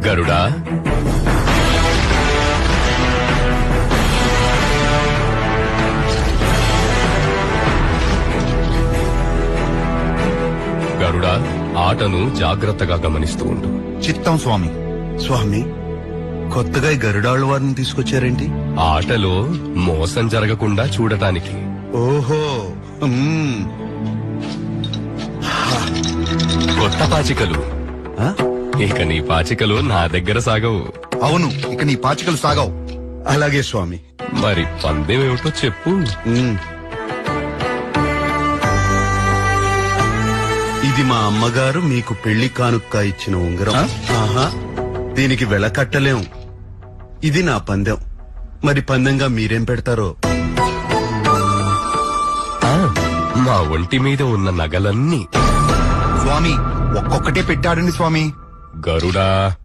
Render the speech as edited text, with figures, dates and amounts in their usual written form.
గరుడా, గరుడా, ఆటను జాగ్రత్తగా గమనిస్తూ ఉండు. చిత్తం స్వామి. స్వామి, కొత్తగా ఈ గరుడాళ్ళ వారిని తీసుకొచ్చారేంటి? ఆటలో మోసం జరగకుండా చూడటానికి. ఓహో. కొత్త పాచికలు. ఆ? ఇక నీ పాచికలు నా దగ్గర సాగవు. అవును, ఇక నీ పాచికలు సాగావు. అలాగే స్వామి. మరి పందెం ఏమిటో చెప్పు. ఇది మా అమ్మగారు మీకు పెళ్లి కానుక్క ఇచ్చిన ఉంగరం. ఆహా, దీనికి వెల కట్టలేం. ఇది నా పందెం. మరి పందెంగా మీరేం పెడతారో? మా ఒంటి మీద ఉన్న నగలన్నీ. స్వామి, ఒక్కొక్కటే పెట్టాడండి స్వామి. గరుడా,